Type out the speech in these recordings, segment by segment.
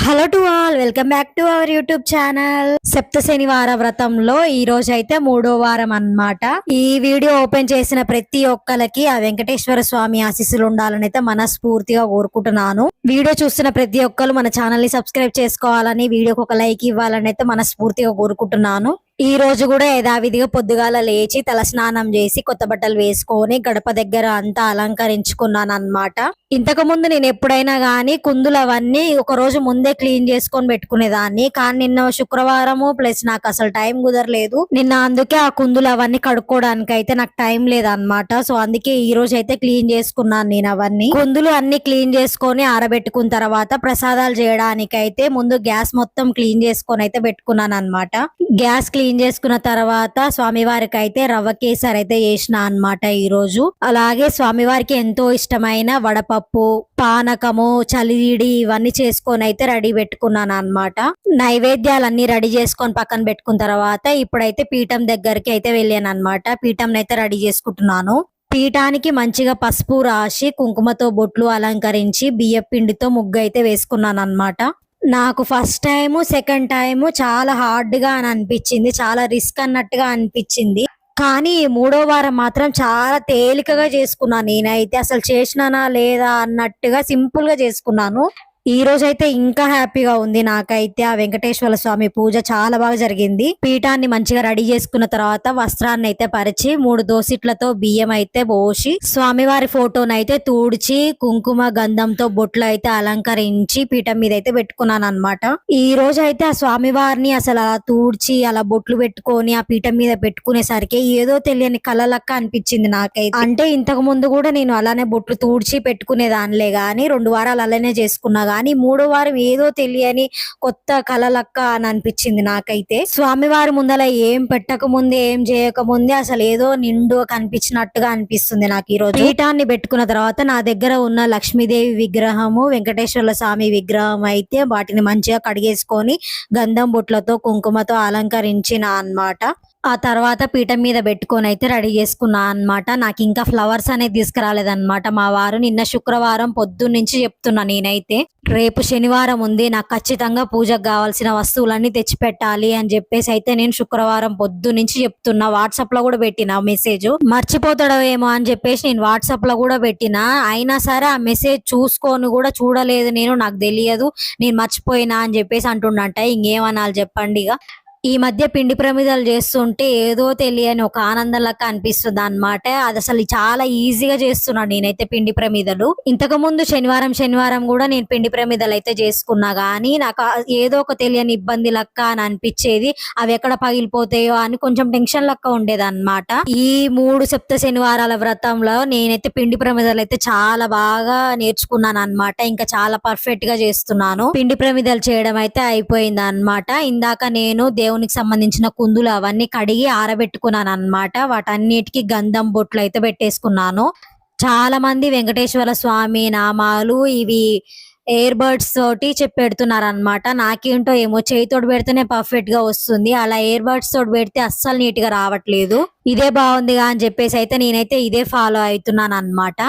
Hello to all, welcome back to our YouTube channel. సప్త శనివార వ్రతంలో ఈ రోజు అయితే 3వ వారం అన్నమాట. ఈ వీడియో ఓపెన్ చేసిన ప్రతి ఒక్కరికి ఆ వెంకటేశ్వర స్వామి ఆశీస్సులు ఉండాలని అయితే మనస్ఫూర్తిగా కోరుకుంటున్నాను. వీడియో చూస్తున్న ప్రతి ఒక్కరు మన ఛానల్ ని సబ్స్క్రైబ్ చేసుకోవాలని, వీడియోకి ఒక లైక్ ఇవ్వాలని అయితే మనస్ఫూర్తిగా కోరుకుంటున్నాను. ఈ రోజు కూడా యథావిధిగా పొద్దుగాల లేచి తలస్నానం చేసి కొత్త బట్టలు వేసుకొని గడప దగ్గర అంతా అలంకరించుకున్నాను అన్నమాట. ఇంతకు ముందు నేను ఎప్పుడైనా గానీ కుందులు అవన్నీ ఒక రోజు ముందే క్లీన్ చేసుకొని పెట్టుకునేదాన్ని. కానీ నిన్న శుక్రవారము ప్లస్ నాకు అసలు టైం కుదరలేదు. నిన్న అందుకే ఆ కుందులు అవన్నీ కడుక్కోవడానికి అయితే నాకు టైం లేదన్నమాట. సో అందుకే ఈ రోజు అయితే క్లీన్ చేసుకున్నాను నేను అవన్నీ. కుందులు అన్ని క్లీన్ చేసుకొని ఆరబెట్టుకున్న తర్వాత ప్రసాదాలు చేయడానికి అయితే ముందు గ్యాస్ మొత్తం క్లీన్ చేసుకొని అయితే పెట్టుకున్నాను అన్నమాట. గ్యాస్ క్లీన్ చేసుకున్న తర్వాత స్వామివారికి అయితే రవ్వ కేసరి అయితే చేసిన అన్నమాట ఈ రోజు. అలాగే స్వామివారికి ఎంతో ఇష్టమైన వడపప్పు, పానకము, చలివిడి ఇవన్నీ చేసుకొని అయితే రెడీ పెట్టుకున్నాను అన్నమాట. నైవేద్యాలన్నీ రెడీ చేసుకొని పక్కన పెట్టుకున్న తర్వాత ఇప్పుడైతే పీఠం దగ్గరికి అయితే వెళ్ళాను అన్నమాట. పీఠం అయితే రెడీ చేసుకుంటున్నాను. పీఠానికి మంచిగా పసుపు రాసి కుంకుమతో బొట్లు అలంకరించి బియ్య పిండితో ముగ్గు అయితే వేసుకున్నాను అన్నమాట. నాకు ఫస్ట్ టైము సెకండ్ టైము చాలా హార్డ్ గా అని అనిపించింది, చాలా రిస్క్ అన్నట్టుగా అనిపించింది. కానీ ఈ 3వ వారం మాత్రం చాలా తేలికగా చేసుకున్నాను. నేనైతే అసలు చేసినానా లేదా అన్నట్టుగా సింపుల్ గా చేసుకున్నాను. ఈ రోజు అయితే ఇంకా హ్యాపీగా ఉంది నాకైతే. ఆ వెంకటేశ్వర స్వామి పూజ చాలా బాగా జరిగింది. పీఠాన్ని మంచిగా రెడీ చేసుకున్న తర్వాత వస్త్రాన్ని అయితే పరిచి 3 దోసిట్లతో బియ్యం అయితే పోసి స్వామివారి ఫోటోను అయితే తుడిచి కుంకుమ గంధంతో బొట్లు అయితే అలంకరించి పీఠం మీద అయితే పెట్టుకున్నాను అన్నమాట. ఈ రోజు అయితే ఆ స్వామివారిని అసలు అలా తుడిచి అలా బొట్లు పెట్టుకొని ఆ పీఠం మీద పెట్టుకునేసరికి ఏదో తెలియని కలలక్క అనిపించింది నాకైతే. అంటే ఇంతకు ముందు కూడా నేను అలానే బొట్లు తుడిచి పెట్టుకునేదానిలే గాని 2 వారాలు అలానే చేసుకున్నా కానీ 3వ వారం ఏదో తెలియని కొత్త కలలక్క అని అనిపించింది నాకైతే. స్వామివారి ముందల ఏం పెట్టక ముందే ఏం చేయక ముందే అసలు ఏదో నిండు కనిపించినట్టుగా అనిపిస్తుంది నాకు ఈ రోజు. పీఠాన్ని పెట్టుకున్న తర్వాత నా దగ్గర ఉన్న లక్ష్మీదేవి విగ్రహము, వెంకటేశ్వర స్వామి విగ్రహం అయితే వాటిని మంచిగా కడిగేసుకొని గంధం బొట్లతో కుంకుమతో అలంకరించిన అన్నమాట. ఆ తర్వాత పీఠం మీద పెట్టుకొని అయితే రెడీ చేసుకున్నా అన్నమాట. నాకు ఇంకా ఫ్లవర్స్ అనేది తీసుకురాలేదన్నమాట మా వారు. నిన్న శుక్రవారం పొద్దున్నుంచి చెప్తున్నా నేనైతే రేపు శనివారం ఉంది, నాకు ఖచ్చితంగా పూజకు కావాల్సిన వస్తువులన్నీ తెచ్చి పెట్టాలి అని చెప్పేసి అయితే నేను శుక్రవారం పొద్దున్నుంచి చెప్తున్నా. వాట్సాప్ లో కూడా పెట్టిన మెసేజ్, మర్చిపోతాడేమో అని చెప్పేసి నేను వాట్సాప్ లో కూడా పెట్టిన. అయినా సరే ఆ మెసేజ్ చూసుకొని కూడా చూడలేదు నేను, నాకు తెలియదు నేను మర్చిపోయినా అని చెప్పేసి అంటుండంట. ఇంకేమనాలి చెప్పండి. ఇక ఈ మధ్య పిండి ప్రమిదలు చేస్తుంటే ఏదో తెలియని ఒక ఆనందం లెక్క అనిపిస్తుంది అన్నమాట. అది అసలు చాలా ఈజీగా చేస్తున్నాను నేనైతే పిండి ప్రమిదలు. ఇంతకు ముందు శనివారం కూడా నేను పిండి ప్రమిదలు అయితే చేసుకున్నా గానీ నాకు ఏదో ఒక తెలియని ఇబ్బంది లెక్క అని అనిపించేది. అవి ఎక్కడ పగిలిపోతాయో అని కొంచెం టెన్షన్ లెక్క ఉండేది అన్నమాట. ఈ 3 సప్త శనివారాల వ్రతంలో నేనైతే పిండి ప్రమిదలు అయితే చాలా బాగా నేర్చుకున్నాను అన్నమాట. ఇంకా చాలా పర్ఫెక్ట్ గా చేస్తున్నాను. పిండి ప్రమిదలు చేయడం అయితే అయిపోయింది అన్నమాట. ఇందాక నేను దేవునికి సంబంధించిన కుందులు అవన్నీ కడిగి ఆరబెట్టుకున్నాను అన్నమాట. వాటన్నిటికీ గంధం బొట్లు అయితే పెట్టేసుకున్నాను. చాలా మంది వెంకటేశ్వర స్వామి నామాలు ఇవి ఎయిర్ బడ్స్ తోటి పెడుతున్నారు అనమాట. నాకేంటో ఏమో చేయితోటి పెడితేనే పర్ఫెక్ట్ గా వస్తుంది, అలా ఎయిర్ బడ్స్ తోటి పెడితే అస్సలు నీట్ గా రావట్లేదు. ఇదే బాగుందిగా అని చెప్పేసి అయితే నేనైతే ఇదే ఫాలో అవుతున్నాను అన్నమాట.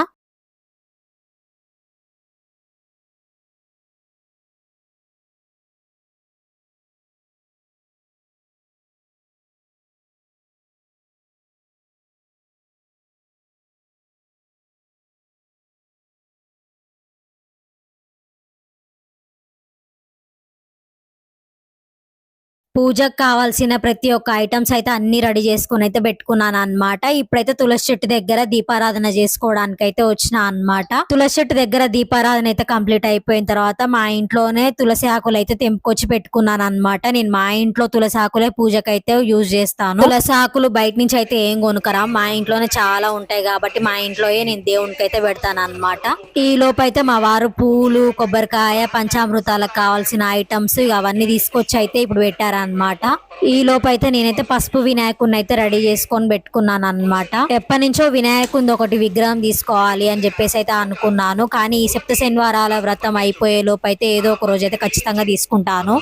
పూజకు కావాల్సిన ప్రతి ఒక్క ఐటమ్స్ అయితే అన్ని రెడీ చేసుకుని అయితే పెట్టుకున్నాను అన్నమాట. ఇప్పుడైతే తులసి చెట్టు దగ్గర దీపారాధన చేసుకోవడానికి అయితే వచ్చిన అన్నమాట. తులసి చెట్టు దగ్గర దీపారాధన అయితే కంప్లీట్ అయిపోయిన తర్వాత మా ఇంట్లోనే తులసి ఆకులు అయితే తెంపుకొచ్చి పెట్టుకున్నాను అన్నమాట. నేను మా ఇంట్లో తులసి ఆకులే పూజకైతే యూజ్ చేస్తాను. తులసి ఆకులు బయట నుంచి అయితే ఏం కొనుకరా, మా ఇంట్లోనే చాలా ఉంటాయి కాబట్టి మా ఇంట్లోయే నేను దేవునికి అయితే పెడతాను అన్నమాట. ఈ లోపు అయితే మా వారు పూలు, కొబ్బరికాయ, పంచామృతాలకు కావాల్సిన ఐటమ్స్ అవన్నీ తీసుకొచ్చి అయితే ఇప్పుడు పెట్టారు అన్నమాట. ఈ లోపు అయితే నేనైతే పసుపు వినాయకుడిని అయితే రెడీ చేసుకొని పెట్టుకున్నాను అన్నమాట. ఎప్పటి నుంచో వినాయకుడి ఒకటి విగ్రహం తీసుకోవాలి అని చెప్పేసి అయితే అనుకున్నాను. కానీ ఈ సప్త శనివారాల వ్రతం అయిపోయే లోపు అయితే ఏదో ఒక రోజు అయితే ఖచ్చితంగా తీసుకుంటాను.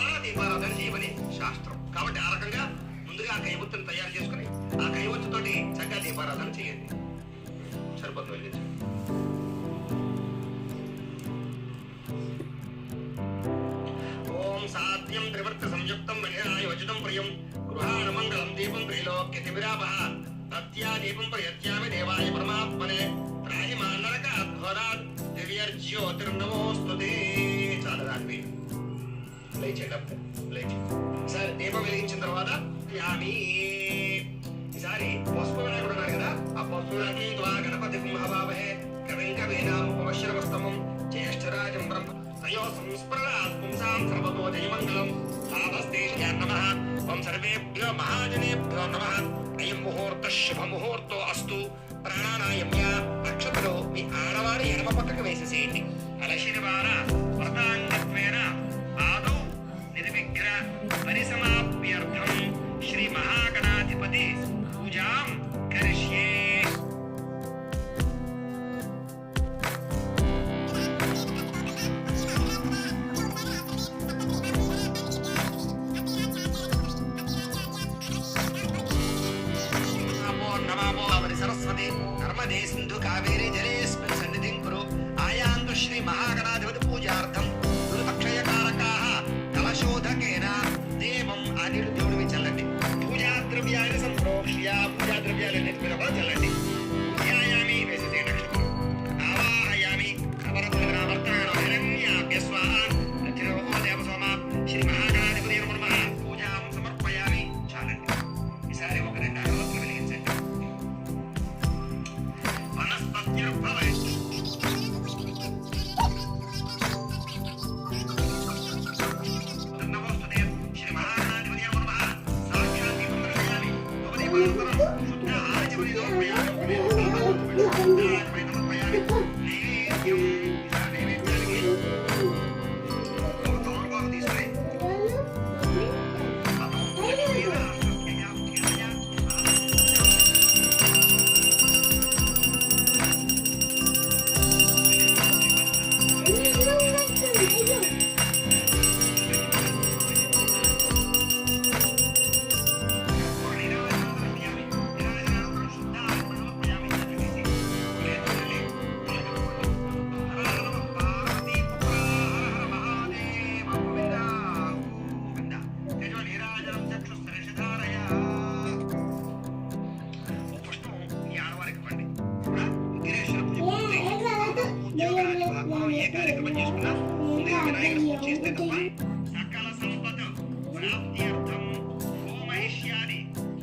सर्वार्जितं प्रियं गृहाणमङ्गलं दीपं त्रैलोक्यतिविरापः तत्या दीपं प्रयत्यामि देवाय परमात्मने त्राहि मान्नरकात् दिव्यर्ज्योतिर्नमोऽस्तु ते చాలదాన్ని లేచేటప్పుడు లేచి సరే దీపం వెలిగించిన తర్వాత యామి ఈసారి పసుపు వినాయకుడు ఉన్నారు కదా ఆ పసుపు వినాయకుడు గణపతి మహాభావహే కవిం కవీనాముపశ్రవస్తమం జ్యేష్ఠరాజం బ్రహ్మ తయో సంస్మరణాత్ పుంసాం సర్వతో జయమంగళం ఆవస్తేష్ట్యాన్ నమః ఓం సర్వేభ్యో మహాజనేభ్యో నమః అయం ముహూర్త శుభ ముహూర్తో అస్తు ప్రాణానాయమ్య అక్షతలో మీ ఆడవారి ఎడమ పక్కకు వేసేసేయండి అలశనివార వ్రతాంగత్వేన ఆదౌ నిర్విఘ్న పరిసమాప్యర్థం శ్రీ మహాగణాధిపతి పూజాం కరిష్యే. सरस्वती नर्मदे सिंधु कावेरी जलेस्मिन् सन्निधिं कुरु आयान्तु श्री महागणाधिपति पूजार्थं अक्षयकारकाः कलशोधकेन देवम् अनिरुद्धोडु विचल्लन्ति पूजाद्रव्याणि सम्प्रोक्ष्य पूजाद्रव्याणि కూడా చల్లండి. ధ్యాయామి వేసే నక్షత్రం ఆవాహయామి నవరత్నావర్తన హిరణ్యాభ్య స్వాహ దక్షిణో దేవసోమ శ్రీ మహాగణాధిపతి నమః పూజాం సమర్పయామి. చాలండి. ఈసారి ఒక రెండు అగరబత్తులు వెలిగించండి. ఏ కార్యక్రమం చేసుకున్నా ముందుగా వినాయకుడు పూజ చేస్తే తప్ప సకల సంపద ప్రాప్త్యర్థం హోమైష్యాది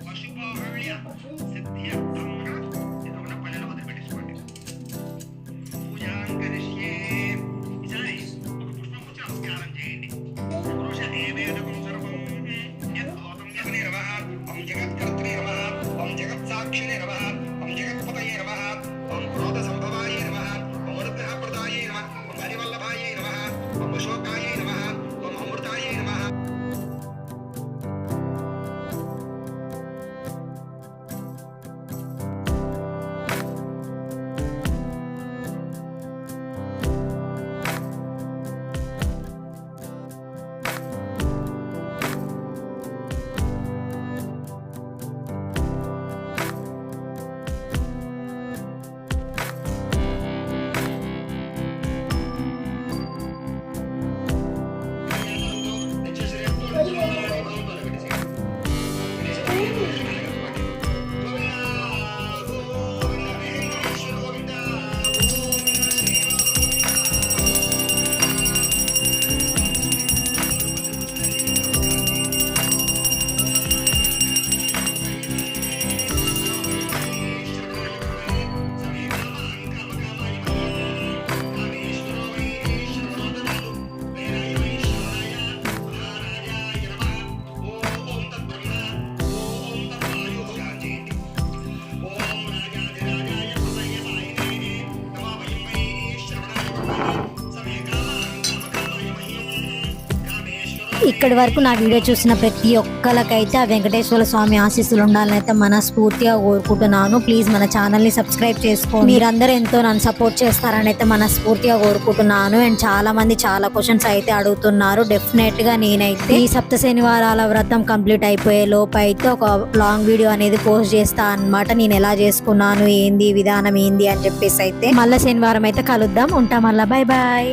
పశుపాహుళ్య సిద్ధ్యర్థం ఇదొక పల్లెలో వదిలిపెట్టేసుకోండి. పూజాంకరిష్యే. ఈసారి ఒక పుష్పం వచ్చి నమస్కారం చేయండి. పురుష ఏవేదకం సర్వం యద్భూతం యజ్ఞిరవః ఓం జగత్కర్త్రే నమః ఓం జగత్సాక్షిణే నమః ఓం జగత్పతయే నమః ఓం క్రోధ సంభవాయే నమః ఓం అనుగ్రహప్రదాయే నమః ఓం హరివల్లభాయే నమః ఓం అశోకాయే నమః ఓం అమృతాయే నమః. ఇక్కడి వరకు నా వీడియో చూసిన ప్రతి ఒక్కరికైతే ఆ వెంకటేశ్వర స్వామి ఆశీస్సులు ఉండాలని అయితే మనస్ఫూర్తిగా కోరుకుంటున్నాను. ప్లీజ్ మన ఛానల్ని సబ్స్క్రైబ్ చేసుకోండి. మీరందరూ ఎంతో నన్ను సపోర్ట్ చేస్తారని అయితే మనస్ఫూర్తిగా కోరుకుంటున్నాను. అండ్ చాలా మంది చాలా క్వశ్చన్స్ అయితే అడుగుతున్నారు. డెఫినెట్ గా నేనైతే ఈ సప్త శనివారాల వ్రతం కంప్లీట్ అయిపోయే లోపు అయితే ఒక లాంగ్ వీడియో అనేది పోస్ట్ చేస్తా అన్నమాట. నేను ఎలా చేసుకున్నాను, ఏంది విధానం ఏంది అని చెప్పేసి అయితే మళ్ళీ శనివారం అయితే కలుద్దాం. ఉంటాం మళ్ళీ. Bye bye.